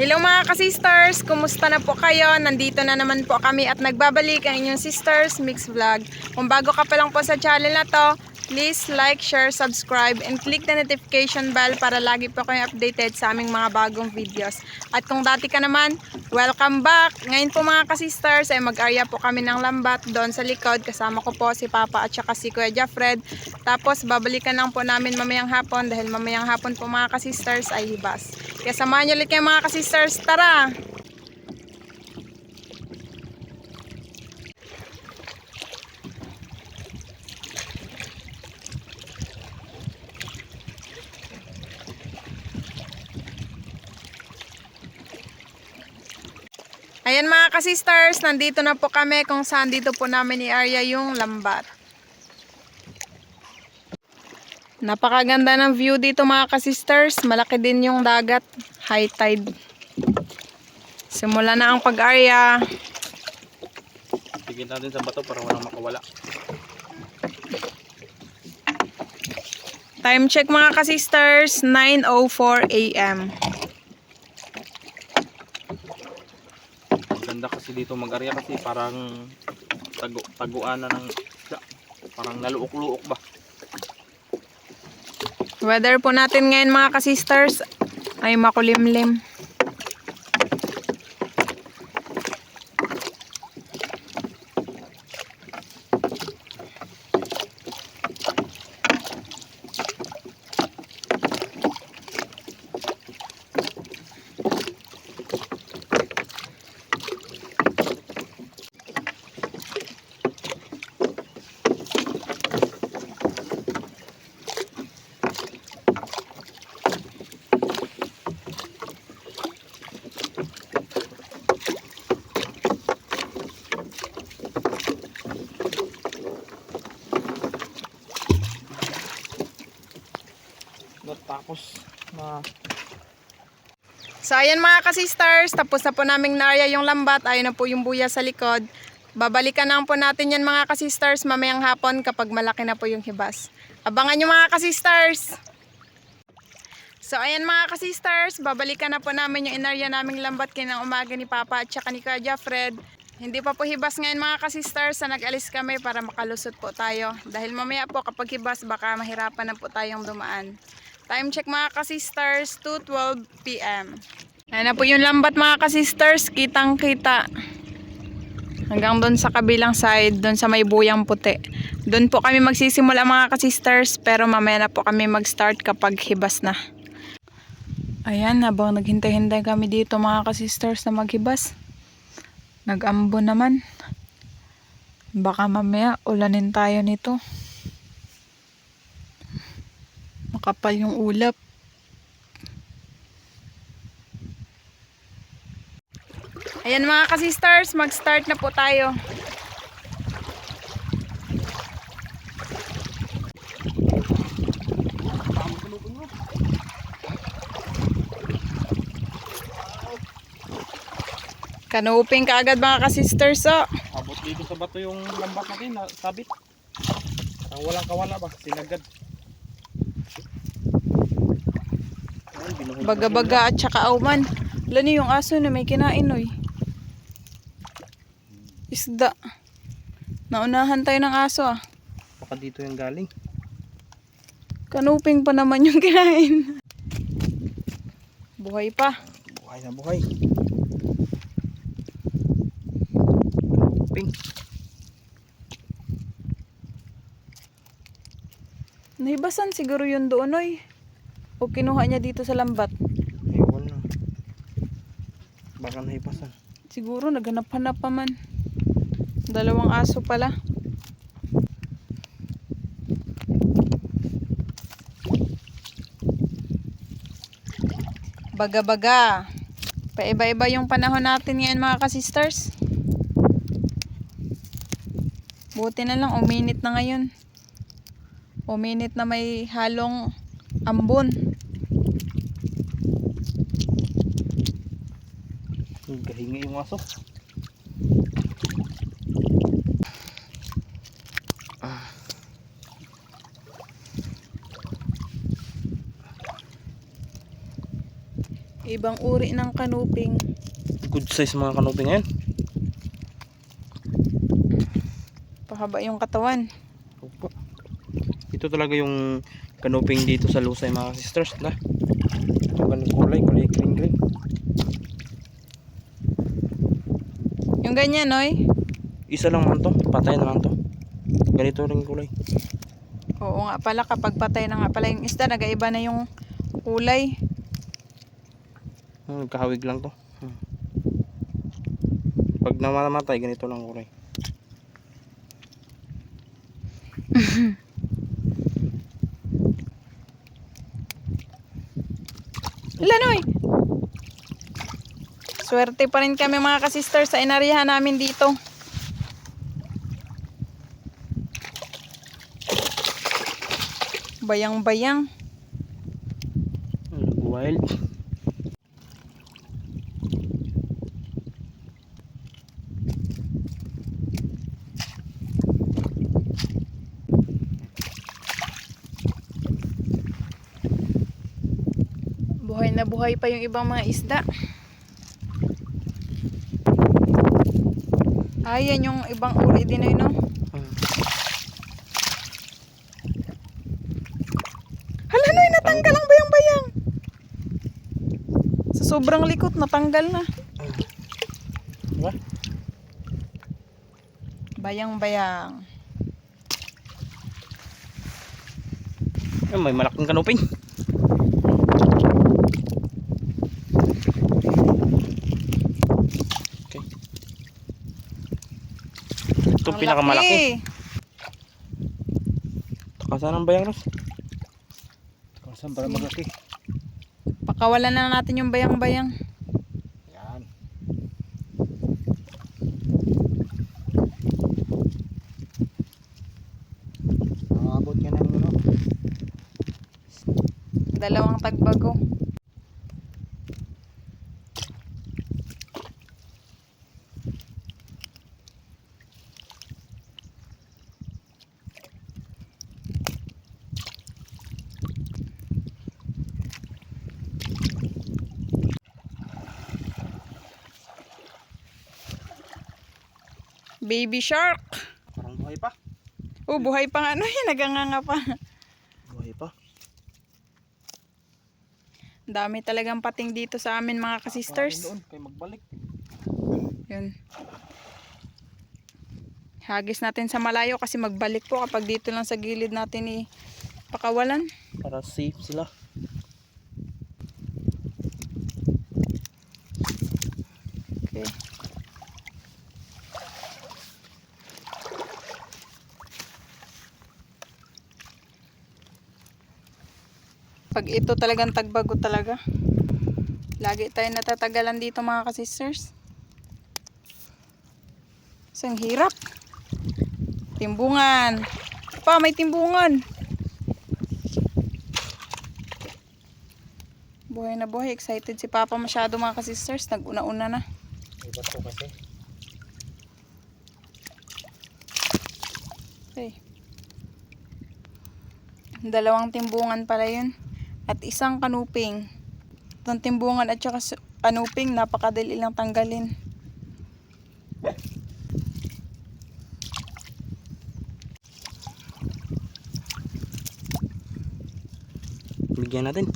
Hello mga ka-sisters! Kumusta na po kayo? Nandito na naman po kami at nagbabalik ang inyong Sisters Mix Vlog. Kung bago ka pa lang po sa channel na to, please like, share, subscribe, and click the notification bell para lagi po kayong updated sa aming mga bagong videos. At kung dati ka naman, welcome back! Ngayon po mga ka-sisters ay mag-area po kami ng lambat doon sa likod. Kasama ko po si Papa at saka si Kuya Jeffred. Tapos babalikan lang po namin mamayang hapon dahil mamayang hapon po mga ka-sisters ay hibas. Kaya samahan nyo ulit kayo mga ka-sisters. Tara! Ayan mga ka-sisters, nandito na po kami kung saan dito po namin i-area yung lambat. Napakaganda ng view dito mga ka-sisters. Malaki din yung dagat. High tide. Simula na ang pag-area. Tigil natin sa bato para walang makawala. Time check mga ka-sisters, 9:04 AM. Ganda kasi dito mag-area kasi parang taguan na ng isda. Parang naluok-luok ba? Weather po natin ngayon mga ka-sisters ay makulimlim. Tapos na. So ayan mga ka-sisters, tapos na po naming na-area yung lambat. Ayun na po yung buya sa likod. Babalikan lang po natin yan mga ka-sisters mamayang hapon kapag malaki na po yung hibas. Abangan nyo mga ka-sisters! So ayan mga ka-sisters, babalikan na po namin yung inarya naming lambat kinang umaga ni Papa at saka ni Kuya Jeffred. Hindi pa po hibas ngayon mga ka-sisters, sa nag-alis kami para makalusot po tayo. Dahil mamaya po kapag hibas baka mahirapan na po tayong dumaan. Time check mga ka-sisters, 2:12 PM. Ayan na po yung lambat mga ka-sisters, kitang kita. Hanggang doon sa kabilang side, doon sa may buyang puti. Doon po kami magsisimula mga ka-sisters, pero mamaya na po kami mag-start kapag hibas na. Ayan, habang naghintay-hintay kami dito mga ka-sisters na maghibas. Nag-ambon naman. Baka mamaya ulanin tayo nito. Makapal yung ulap. Ayan mga ka-sisters, mag-start na po tayo. Kanuping kaagad mga ka-sisters, oh. Abot dito sa bato yung lambat natin na sabit. Ang walang kawala ba? Sinagad. Baga-baga at saka auman. Lani yung aso na may kinain, oy. Isda. Naunahan tayo ng aso, ah. Baka dito yung galing. Kanuping pa naman yung kinain. Buhay pa. Buhay na buhay. Ping. Nahibasan siguro yun doon, oy. O kinuha niya dito sa lambat. Ewan na. Baka nahipasan. Siguro naghanap-hanap pa man. Dalawang aso pala. Baga-baga. Paiba-iba yung panahon natin ngayon mga ka-sisters. Buti na lang uminit na ngayon. Uminit na may halong ambon. Gahingi yung aso. Ibang uri ng kanuping. Good size mga kanuping ngayon. Pahaba yung katawan. Opo. Ito talaga yung kanuping dito sa Lusay mga sisters. Na? Ito ganun kulay green green. Yung ganyan, Noy? Isa lang man to. Patay na lang to. Ganito rin kulay. Oo nga pala, kapag patay na nga pala yung isda, nagaiba na yung kulay. Nagkahawig lang to. Pag namamatay, ganito lang kulay. Lanoy! Swerte pa rin kami mga ka-sister sa inarihan namin dito. Bayang-bayang. Wild. Buhay na buhay pa yung ibang mga isda. Ayan yung ibang uri din ay, no? Hala, Noy, natanggal ang bayang-bayang. Sa sobrang likot, natanggal na. Diba? Bayang-bayang. May malaking kanuping. Okay. Ito Ang pinakamalaki. laki. Takasan ang bayang, Ros. Takasan para malaki. Pakawalan na natin yung bayang-bayang. Yan. Nakabot yan ang ano. Dalawang tagbago. Baby shark. Parang buhay pa. Oh, buhay pa nga. Ano yan? Naganganga pa. Buhay pa. Dami talagang pating dito sa amin mga ka-sisters. Doon, kay magbalik. Yun. Hagis natin sa malayo kasi magbalik po kapag dito lang sa gilid natin pakawalan. Para safe sila. Okay. Pag ito talagang tagbago talaga. Lagi tayo natatagalan dito mga ka-sisters. Isang hirap. Timbungan. Pa, may timbungan. Buhay na buhay. Excited si Papa masyado mga ka-sisters. Nag-una-una na. Iba to kasi. Okay. Dalawang timbungan pala yun. At isang kanuping. Itong timbungan at saka kanuping, napakadali lang tanggalin. Bigyan natin.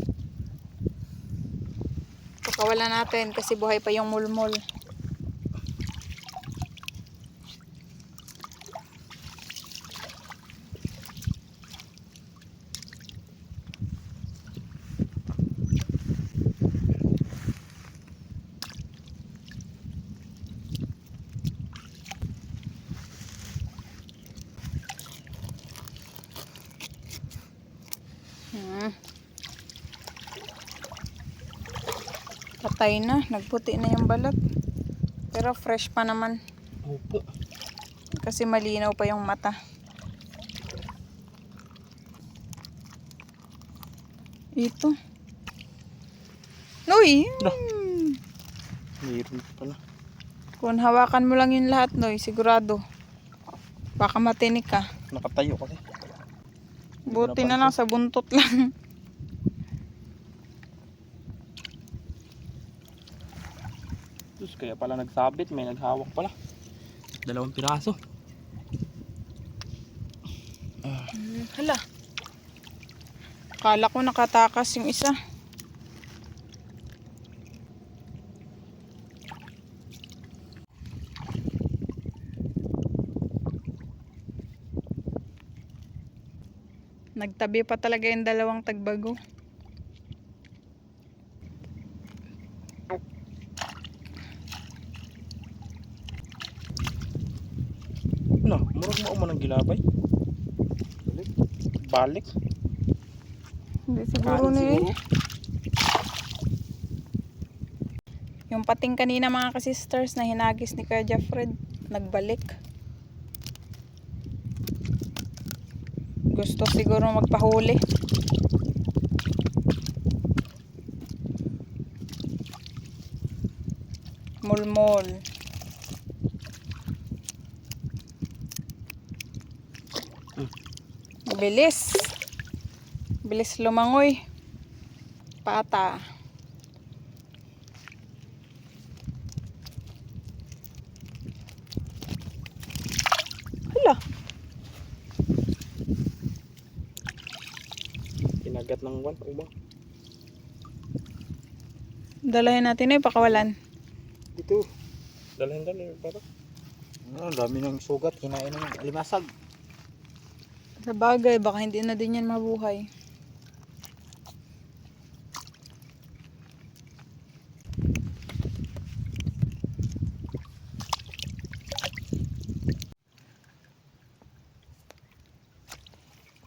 Pakawalan natin kasi buhay pa yung mulmul. Patay na, nagputi na yung balat. Pero fresh pa naman. Opo. Kasi malinaw pa yung mata. Ito. Noy! No. Mayroon pala. Kung hawakan mo lang yung lahat, Noy, sigurado. Baka matinik ka. Nakatayo kasi. Buti na lang sa buntot lang. Diyos, kaya pala nagsabit, may naghawak pala. 2 piraso. Hala. Akala ko nakatakas yung isa. Nagtabi pa talaga yung 2 tagbago. No, murag mo man ang gilabay. Balik. Hindi siguro na eh. Yung pating kanina mga kasisters na hinagis ni Kuya Jeffred, nagbalik. Gusto siguro magpahuli. Mulmol. Bilis. Bilis lumangoy. Pata. Hala. Kinagat ng one, ubang. Dalahin natin eh, pakawalan. Dito. Dalhin para. Ang dami ng sugat, kinain ng alimasag. Sa bagay, baka hindi na din yan mabuhay.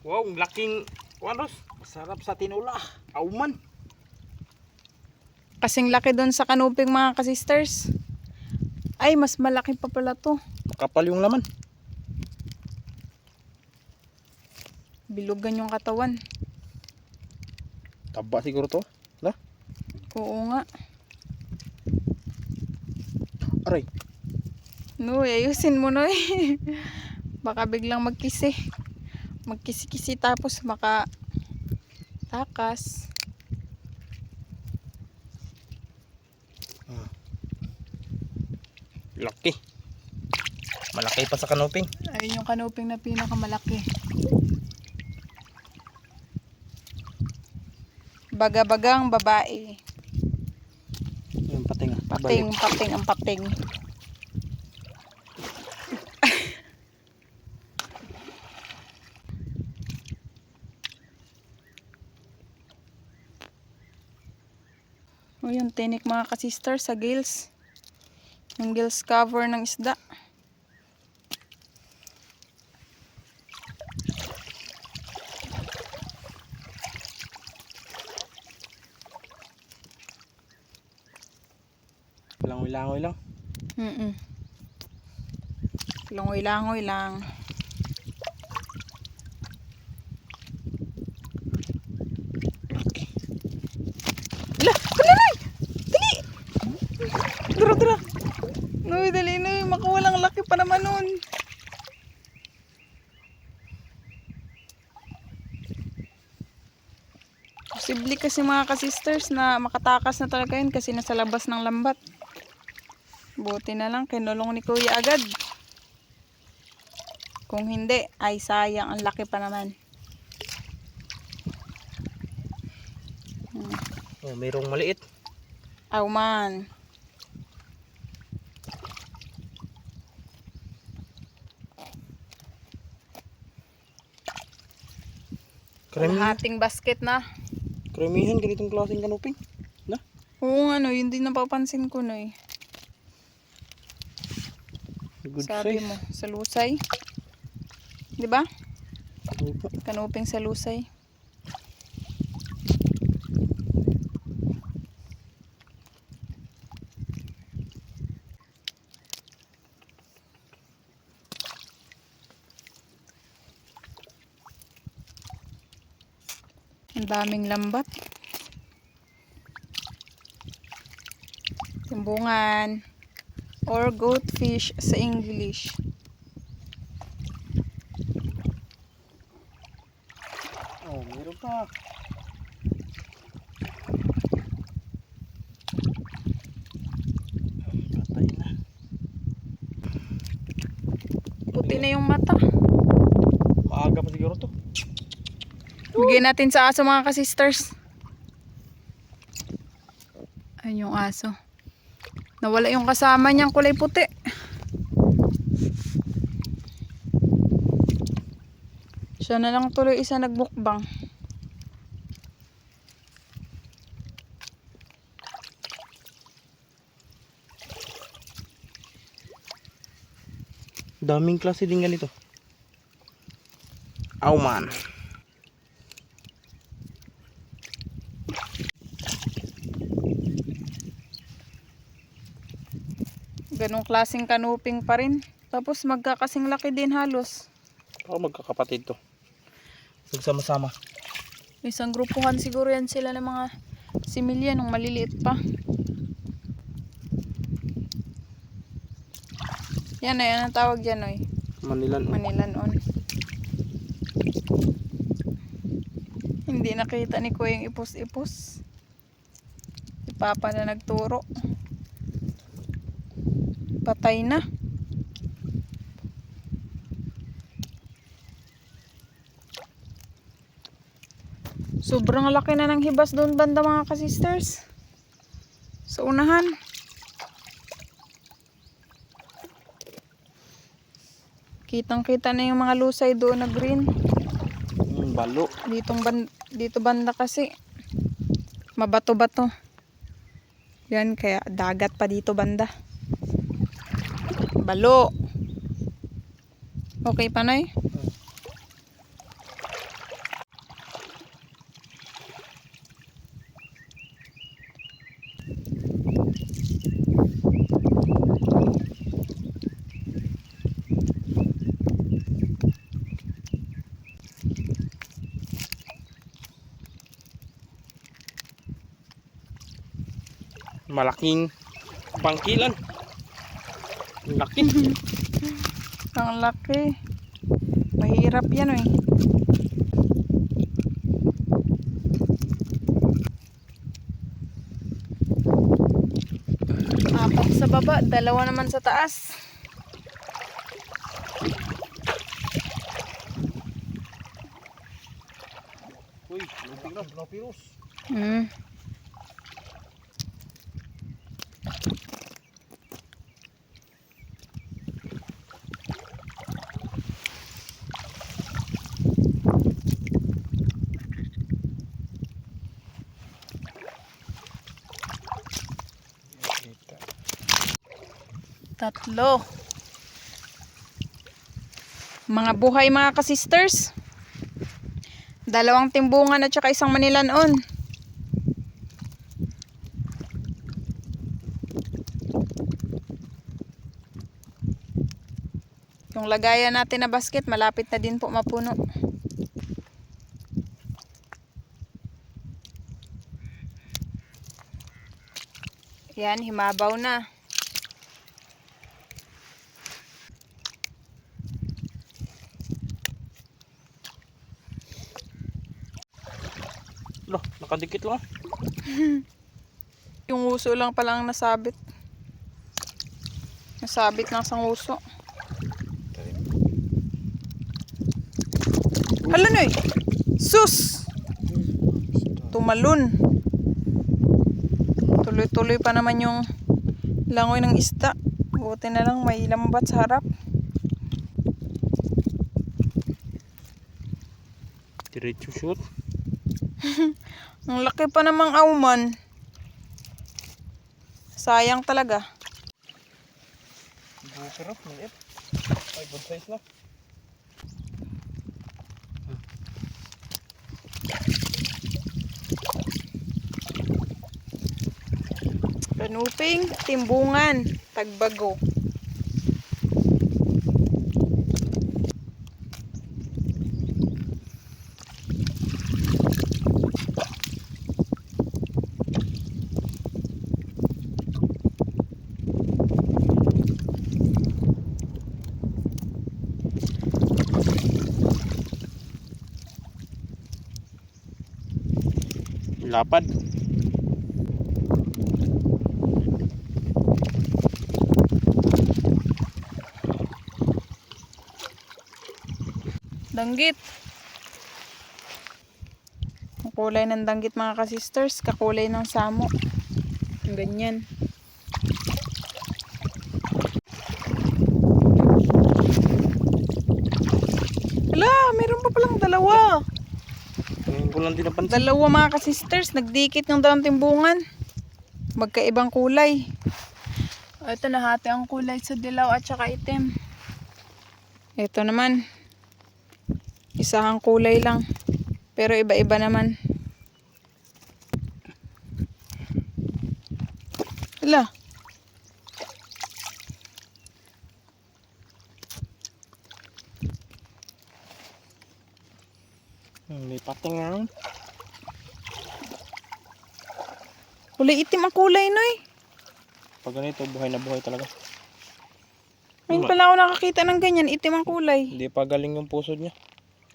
Wow, ang laking wanos. Masarap sa tinula. Auman. Kasing laki doon sa kanuping mga kasisters. Ay, mas malaki pa pala to. Kapal yung laman. Bilugan yung katawan. Taba siguro to. Na? Oo nga. Aray. No, ayusin mo no eh. Baka biglang magkisi. Magkisi-kisi tapos takas. Laki. Malaki pa sa kanoping. Ayun yung kanuping na pinakamalaki. Baga-bagang babae. Yung pating. Pating ang pating. O yung tinik mga kasisters sa gills. Yung gills cover ng isda. Langoy-langoy lang. Langoy-langoy lang. Ala! Ala! Dali! Dara! Uy, dali na. Makawalang laki pa naman nun. Posible kasi mga kasisters na makatakas na talaga yun kasi nasa labas ng lambat. Buti na lang kinulong ni Kuya agad. Kung hindi, ay sayang. Ang laki pa naman. Oh, mayroong maliit. Aw man. Kalahating basket na. Kremihan ganitong klaseng kanoping. Na? Oo nga no, yun din napapansin ko no eh. Good Sabi size. mo, sa lusay. 'Di ba? Opo. Kanuping sa lusay. Ang daming lambat. Timbungan or goatfish sa English. Oh, meron pa. na yung mata. Maaga pa siguro to. Bigyan natin sa aso mga ka-sisters. Ayun yung aso. Nawala yung kasama niyang kulay puti. Siya na lang tuloy isa nagbukbang. Daming klase din ganito. Auman. Ganong klaseng kanuping pa rin. Tapos magkakasing laki din halos. Baka magkakapatid to. Nagsama-sama. Isang grupuhan siguro yan sila ng mga similya nung maliliit pa. Yan na yan ang tawag dyan, oy. Manilan. Manilanon. Hindi nakita ni Kuya yung ipos-ipos. Si Papa na nagturo. Patay na. Sobrang laki na ng hibas doon banda mga ka-sisters. Sa unahan. Kitang-kita na yung mga lusay doon na green. Balo. Dito banda kasi mabato-bato. Yan kaya dagat pa dito banda. Balo. Okay pa, Noy? Malaking pangkilan. Laki. Ang laki. Mahirap yan, eh. Apat sa baba, dalawa naman sa taas. Uy, luping na, lapirus. Hmm. Tatlo. Mga buhay mga ka-sisters. Dalawang timbungan at saka isang manilanon. Yung lagayan natin na basket, malapit na din po mapuno. Yan, himabaw na. Loh, nakadikit lang. Yung uso lang palang nasabit. Nasabit ng isang uso. Hala, Noy! Sus! Tumalon. Tuloy-tuloy pa naman yung langoy ng isda. Buti na lang may lambat sa harap. Diretso shoot. Ang laki pa namang auman. Sayang talaga. Bukero, maliit. Ay, good size na. Kanuping, timbungan, tagbago. Lapad. Danggit. Ang kulay ng danggit mga ka-sisters, kakulay ng samo. Ganyan. Hala, meron pa palang dalawa. Ngayon ko lang din napansin. Dalawa mga ka-sisters, nagdikit ng dalawang timbungan. Magkaibang kulay. Ito nahati ang kulay sa dilaw at saka itim. Ito naman. Isahang kulay lang. Pero iba-iba naman. Hala. May pating nga. Kulay itim ang kulay, Noy. Pag ganito, buhay na buhay talaga. Ngayon pala ako nakakita ng ganyan, itim ang kulay. Hindi pa galing yung pusod niya.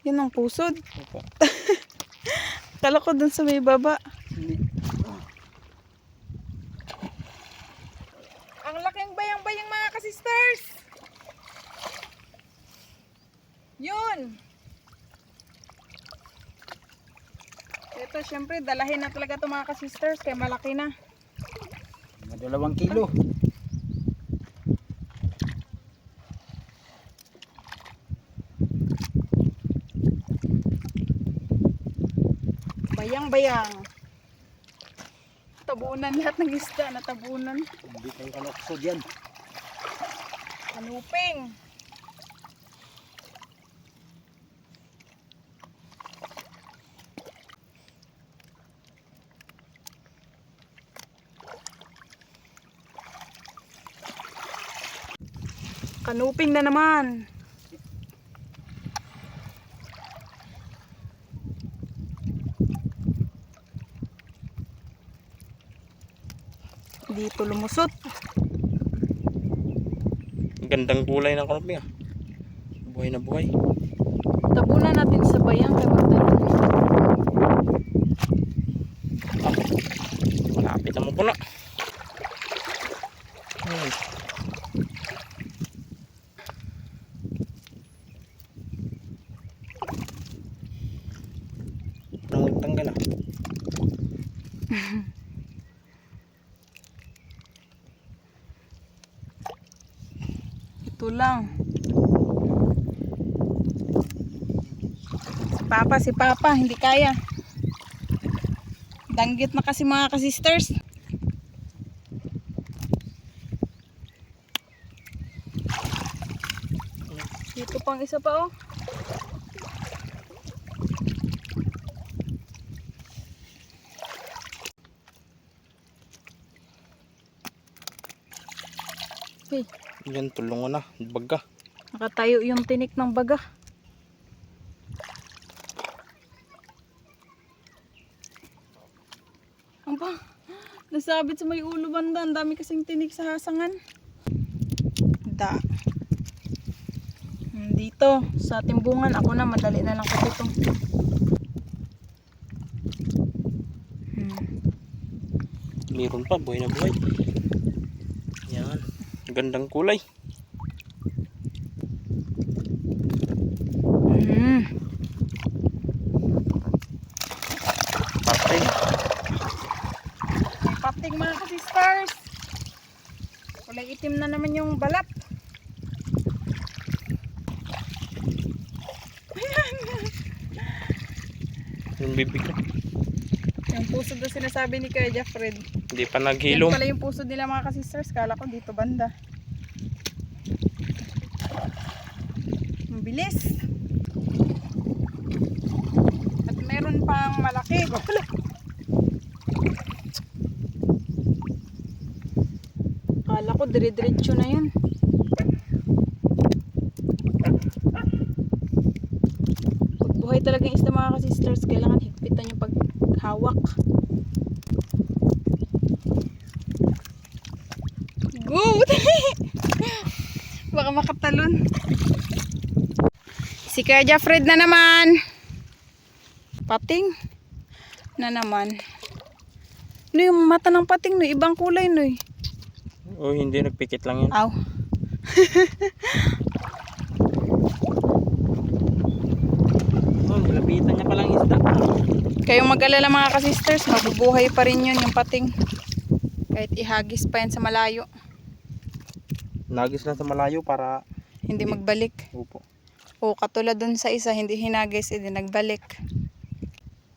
Yun ang pusod. Opo. Kala ko dun sa may baba. Ang laking bayang-bayang mga ka-sisters. Yun. Ito, syempre, dalahin na talaga ito mga ka-sisters, kaya malaki na. Mga 2 kilo. Bayang-bayang. Tabunan lahat ng isda, natabunan. Hindi kayo kalokso dyan. Kanuping. Kanuping na naman. Dito lumusot. Gandang kulay ng kanoping ah. Buhay na buhay. Tabunan natin sa bayang kaya magtanim. Malapit naman po na. Nang tanggal ah. Ito lang. Si Papa, hindi kaya. Danggit na kasi mga ka-sisters. Dito pang isa pa oh. Hey, Yan, tulungan na. Baga. nakatayo yung tinik ng baga. Aba, nasabit sa may ulo banda. Ang dami kasing tinik sa hasangan. Da. Dito, sa timbungan, ako na, madali na lang kasi ito. Meron pa, buhay na buhay. Yan. Gandang kulay. Pating. Pating mga ka-sisters. Kulay itim na naman yung balat. Yung bibig ko. Yung pusod na sinasabi ni Kuya Jeffred. Hindi pa Yan naghilom. pala yung pusod nila mga ka-sisters. Kala ko dito banda. Ang bilis. At meron pang malaki. Kala ko dire-diretso na yun. Pagbuhay talaga yung isda mga ka-sisters, kailangan higpitan yung paghawak. Good! Baka makatalon. Si Kuya Jeffred na naman. Pating na naman. Ano yung mata ng pating no? Ibang kulay no eh. Oh, hindi. Nagpikit lang yan. Aw. Kayong mag-alala mga ka-sisters, mabubuhay pa rin yun yung pating. Kahit ihagis pa yan sa malayo. Nagis lang sa malayo para Hindi magbalik. upo. O katulad dun sa isa, hindi hinagis, hindi nagbalik.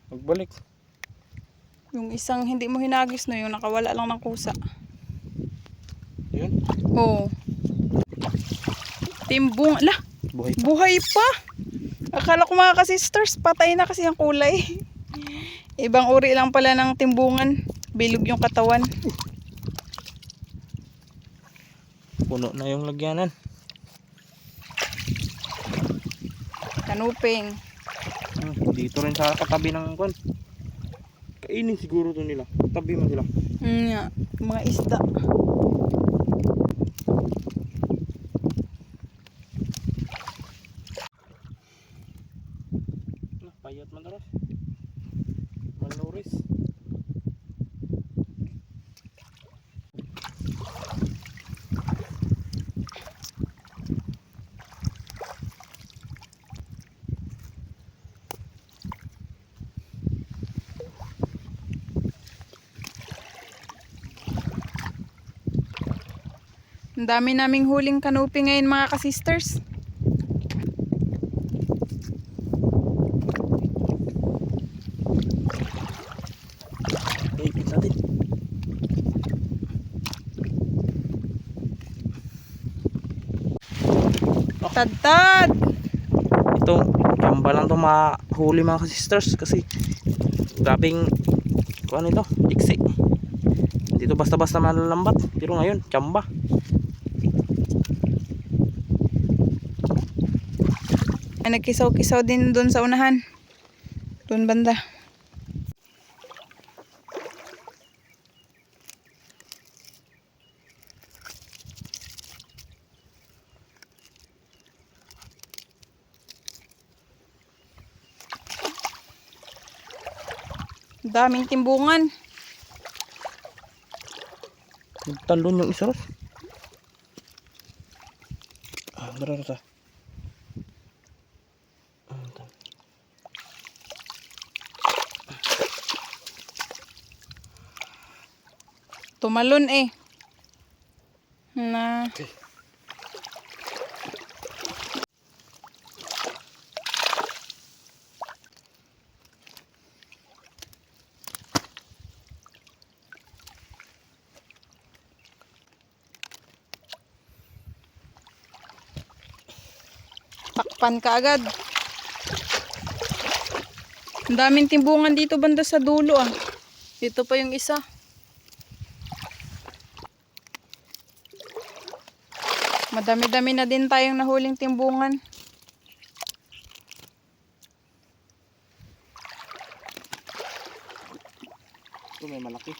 Magbalik. Yung isang hindi mo hinagis no, yung nakawala lang ng kusa. Yun. Oo. Timbung, lah, Buhay pa. buhay pa. Akala ko mga ka-sisters, patay na kasi ang kulay. Ibang uri lang pala ng timbungan. Bilog yung katawan. Puno na yung lagyanan. Kanuping. Dito rin sa katabi ng kwan. Kainin siguro to nila. Tabi man sila. Nga, mga isda. Payat man taras. Manuris. Ang dami naming huling kanupi ngayon mga ka-sisters. Ikit natin. Tad-tad! Ito, kamba lang to mahuli mga sisters kasi grabing kuan ito, iksi. Dito basta-basta malalambat, pero ngayon, kamba. Ay, nagkisaw-kisaw din doon sa unahan. Doon banda. Daming timbungan. Talon yung isa ros. Dara sa. Tumalon eh. Na. Okay. Takpan ka agad. Ang daming timbungan dito banda sa dulo ah. Dito pa yung isa. Madami-dami na din tayong nahuling timbungan. Ito may malaki.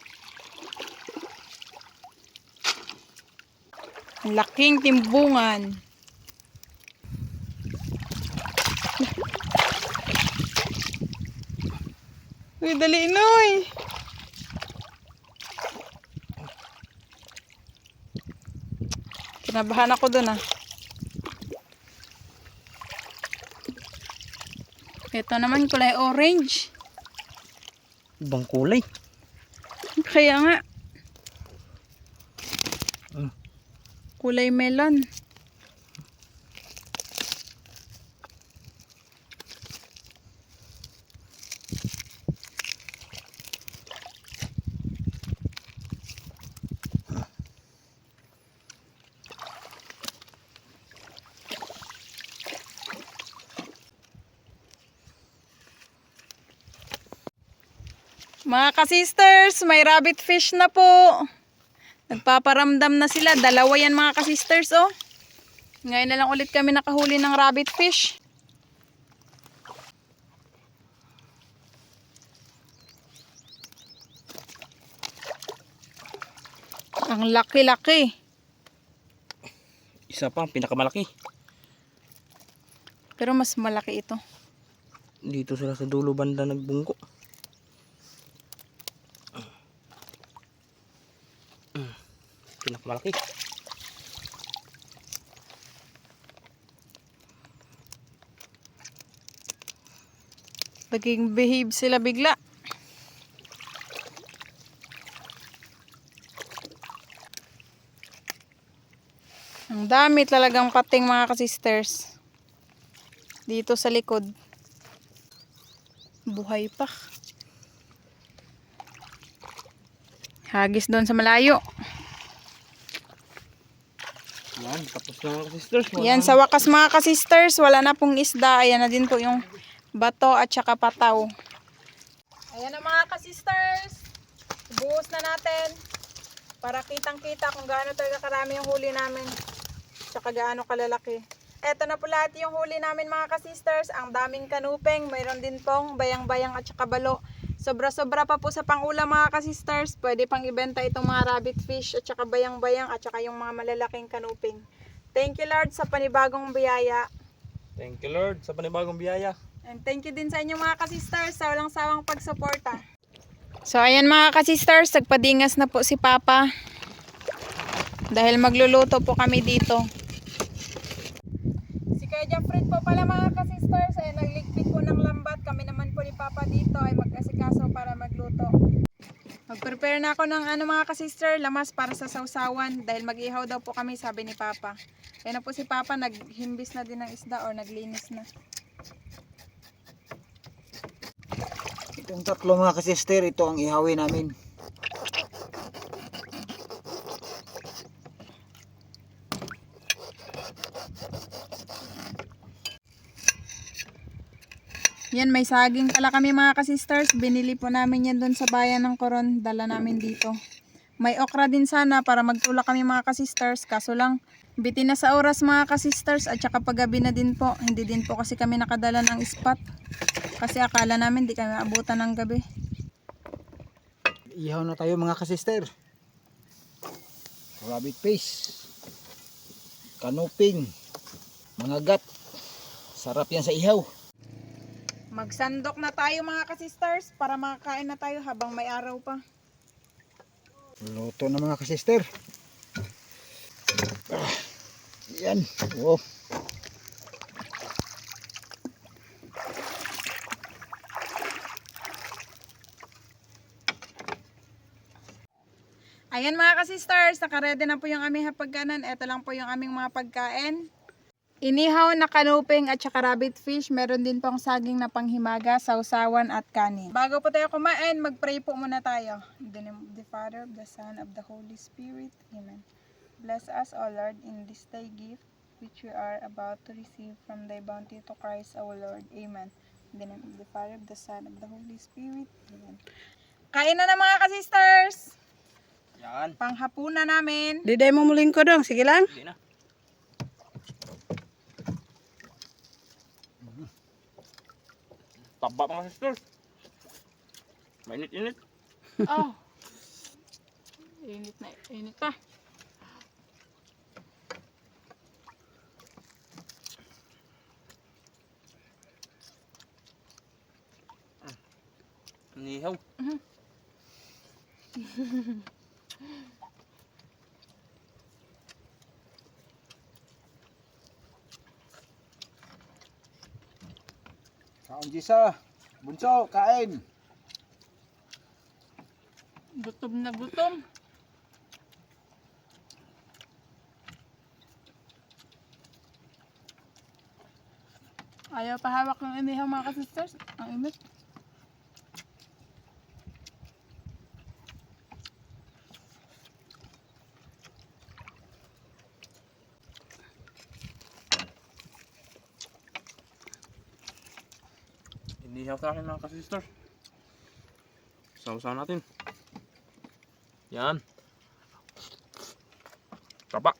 Laking timbungan. Uy, dali Inoy. Kinabahan ako dun ah. Ito naman kulay orange. Ibang kulay. Kaya nga. Mm. Kulay melon. Mga ka-sisters, may rabbit fish na po. Nagpaparamdam na sila. Dalawa yan mga ka-sisters, oh. Ngayon na lang ulit kami nakahuli ng rabbit fish. Ang laki-laki. Isa pa, pinakamalaki. Pero mas malaki ito. Dito sila sa dulo banda nagbungko. Pinakamalaki. Naging behave sila bigla. Ang dami talagang pating mga kasisters. Dito sa likod. Buhay pa. Hagis doon sa malayo. Yan, tapos na mga sisters. Yan, sa wakas mga kasisters, wala na pong isda. Ayan na din po yung bato at saka pataw. Ayan na mga kasisters. Buhos na natin. Para kitang-kita kung gaano talaga karami yung huli namin. Tsaka gaano kalalaki. Eto na po lahat yung huli namin mga kasisters. Ang daming kanupeng. Mayroon din pong bayang-bayang at saka balo. Sobra-sobra pa po sa pangulam mga kasisters. Pwede pang ibenta itong mga rabbit fish at saka bayang-bayang at saka yung mga malalaking kanuping. Thank you Lord sa panibagong biyaya. Thank you Lord sa panibagong biyaya. And thank you din sa inyo mga kasisters sa walang sawang pagsuporta. So ayan mga kasisters, nagpadingas na po si Papa. Dahil magluluto po kami dito. Si Kuya Jeffrey po pala mga kasisters ay nagligpit po ng lambat. Kami naman po ni Papa dito ay mag-asikaso para magluto. Mag-prepare na ako ng mga kasister, lamas para sa sausawan. Dahil mag-ihaw daw po kami, sabi ni Papa. Kaya na po si Papa, naghimbis na din ng isda or naglinis na. Itong tatlo mga kasister, ito ang ihawin namin. Yan, may saging pala kami mga kasisters. Binili po namin yan doon sa bayan ng Coron. Dala namin dito. May okra din sana para magtulak kami mga kasisters. Kaso lang, bitin na sa oras mga kasisters. At saka paggabi na din po. Hindi din po kasi kami nakadala ng spot. Kasi akala namin di kami abutan ng gabi. Ihaw na tayo mga kasister. Rabbit fish. Kanuping. Mga gat. Sarap yan sa ihaw. Magsandok na tayo mga kasisters para makakain na tayo habang may araw pa. Luto na mga kasister. Yan. Oh. Ayan mga kasisters, nakaredy na po yung aming hapagkanan. Ito lang po yung aming mga pagkain. Inihaw na kanuping at saka rabbit fish. Meron din pong saging na panghimaga, sausawan at kanin. Bago po tayo kumain, mag-pray po muna tayo. In the name of the Father, of the Son, of the Holy Spirit. Amen. Bless us, O Lord, in this day gift which we are about to receive from thy bounty to Christ our Lord. Amen. In the name of the Father, of the Son, of the Holy Spirit. Amen. Kain na mga kasisters! Yan. Panghapunan namin. Diday mo muling ko dong, sige lang. Hindi na. Taba mga sisters. Mainit-init. Oh. Init na, init pa. Nihaw. Kaon Jisa. Bunso, kain. Gutom na gutom. Ayaw pa hawak ng inihaw mga kasisters. Ang init. Inihaw sa akin mga kasisters. Sausaw natin. Yan. Taba.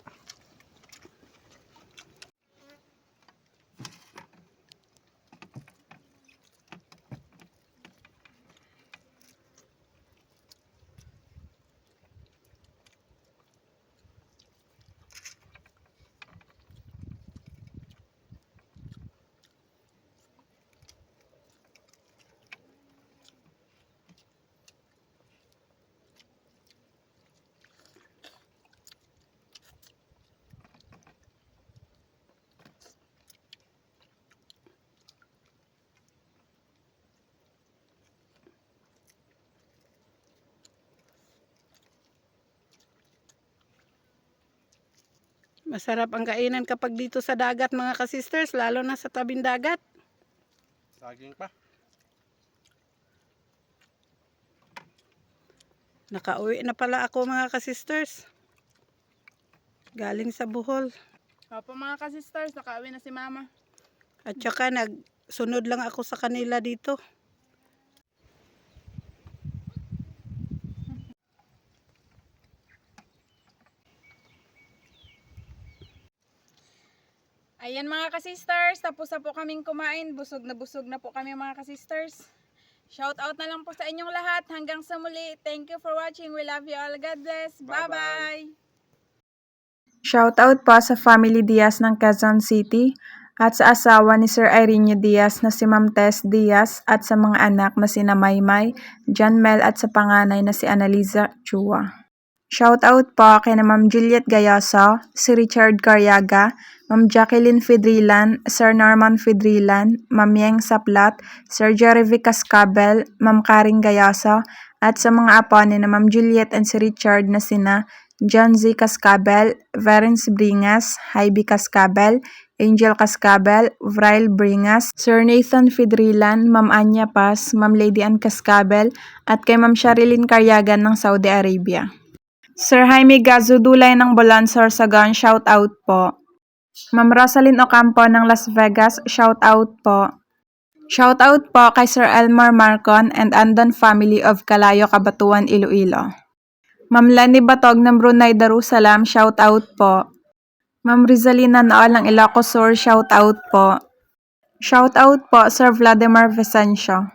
Masarap ang kainan kapag dito sa dagat mga ka-sisters, lalo na sa tabing dagat. Saging pa. Nakauwi na pala ako mga ka-sisters. Galing sa Bohol. Opo mga ka-sisters, nakauwi na si Mama. At saka nagsunod lang ako sa kanila dito. Ayan mga ka-sisters, tapos na po kaming kumain. Busog na po kami mga ka-sisters. Shout out na lang po sa inyong lahat. Hanggang sa muli. Thank you for watching. We love you all. God bless. Bye-bye. Shout out po sa family Diaz ng Quezon City at sa asawa ni Sir Irene Diaz na si Ma'am Tess Diaz at sa mga anak na sina Maymay, John Mel at sa panganay na si Annaliza Chua. Shout out po kay na Ma'am Juliet Gayoso, si Richard Caryaga, Ma'am Jacqueline Fidrilan, Sir Norman Fidrilan, Ma'am Yeng Saplat, Sir Jerry Cascabel, Ma'am Karing Gayoso, at sa mga apo ni na Ma'am Juliet and si Richard na sina John Z. Cascabel, Verence Bringas, Heidi Cascabel, Angel Cascabel, Vrail Bringas, Sir Nathan Fidrilan, Ma'am Anya Paz, Ma'am Lady Ann Cascabel, at kay Ma'am Sharilyn Caryagan ng Saudi Arabia. Sir Jaime Gazudulay ng Bolan, Sorsogon, shout out po. Ma'am Rosalyn Ocampo ng Las Vegas, shout out po. Shout out po kay Sir Elmar Marcon and Andon family of Calayo, Cabatuan, Iloilo. Ma'am Lani Batog ng Brunei Darussalam, shout out po. Ma'am Rizalina Noal ng Ilocos Sur, shout out po. Shout out po Sir Vladimir Vicencio.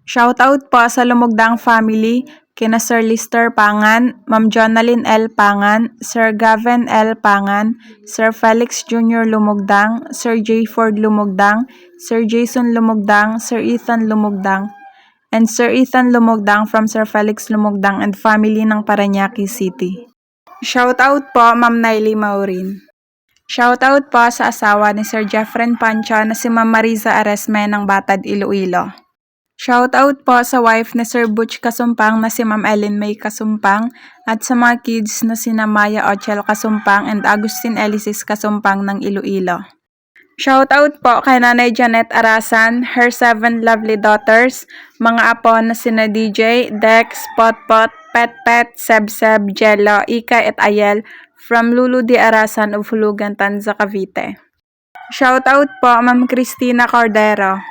Shout out po sa Lumugdang family, kina Sir Lister Pangan, Ma'am Jonalyn L. Pangan, Sir Gavin L. Pangan, Sir Felix Jr. Lumugdang, Sir J. Ford Lumugdang, Sir Jason Lumugdang, Sir Ethan Lumugdang, and Sir Ethan Lumugdang from Sir Felix Lumugdang and family ng Parañaque City. Shout out po Ma'am Naily Maurin. Shout out po sa asawa ni Sir Jeffren Pancho na si Ma'am Mariza Aresme ng Batad, Iloilo. Shout out po sa wife ni Sir Butch Kasumpang na si Ma'am Ellen May Kasumpang at sa mga kids na sina Maya Ochel Kasumpang and Agustin Elisis Kasumpang ng Iloilo. Shout out po kay Nanay Janet Arasan, her 7 lovely daughters, mga apo na sina DJ, Dex, Potpot, Pet, Seb, Jello, Ika at Ayel from Lulu de Arasan of Hulugan, Tanza, Cavite. Shout out po Ma'am Cristina Cordero.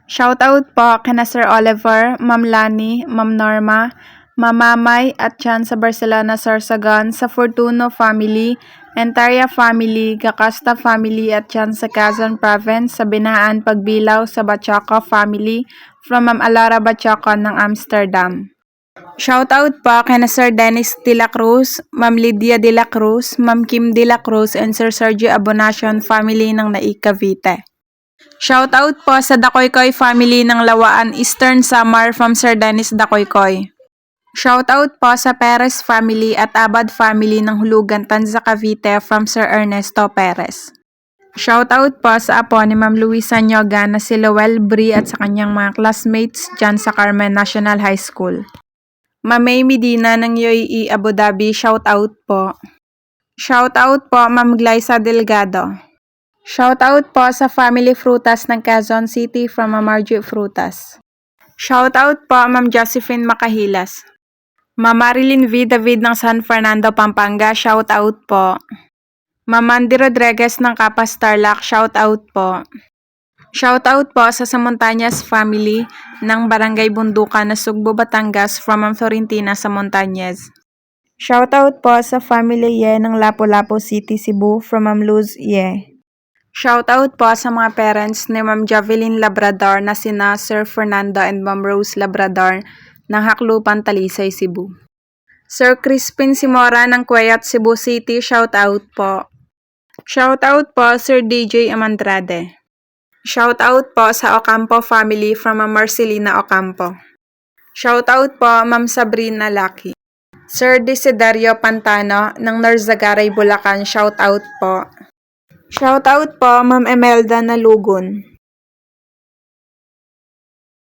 Shout out po kina Sir Oliver, Ma'am Lani, Ma'am Norma, Ma'am Mamay at Chan sa Barcelona, Sorsogon, sa Fortuno family, Entaria family, Gacasta family at Chan sa Quezon Province, sa Binahaan Pagbilaw sa Bachoco family from Ma'am Alara Bachoco ng Amsterdam. Shout out po kina Sir Dennis de la Cruz, Ma'am Lydia de la Cruz, Ma'am Kim de la Cruz and Sir Sergio Abonacion family ng Naik, Cavite. Shout out po sa Dakoykoy family ng Lawaan, Eastern Samar from Sir Dennis Dakoykoy. Shout out po sa Perez family at Abad family ng Hulugan, Tanza, Cavite from Sir Ernesto Perez. Shout out po sa apo ni Ma'am Luisa Nyoga na si Lowell Brie at sa kanyang mga classmates dyan sa Carmen National High School. Ma'am May Medina ng UAE Abu Dhabi, shout out po. Shout out po Ma'am Glyza Delgado. Shout out po sa Family Frutas ng Quezon City from Ma'am Margie Frutas. Shout out po Ma'am Josephine Macahilas. Ma'am Marilyn V. David ng San Fernando, Pampanga, shout out po. Ma'am Mandy Rodriguez ng Kapas Tarlac, shout out po. Shout out po sa Samontañas family ng Barangay Bundukan na Sugbo, Batangas from Ma'am Florentina sa Montañez. Shout out po sa family Ye ng Lapu-Lapu City, Cebu from Ma'am Luz Ye. Shout out po sa mga parents ni Ma'am Javelyn Labrador na sina Sir Fernando and Ma'am Rose Labrador ng Haklupan, Talisay, Cebu. Sir Crispin Simora ng Cueyot, Cebu City, shout out po. Shout out po Sir DJ Amandrade. Shout out po sa Ocampo family from Ma'am Marcelina Ocampo. Shout out po Ma'am Sabrina Lucky. Sir Desiderio Pantano ng Narzagaray, Bulacan, shout out po. Shout out po Ma'am Emelda Nalugon.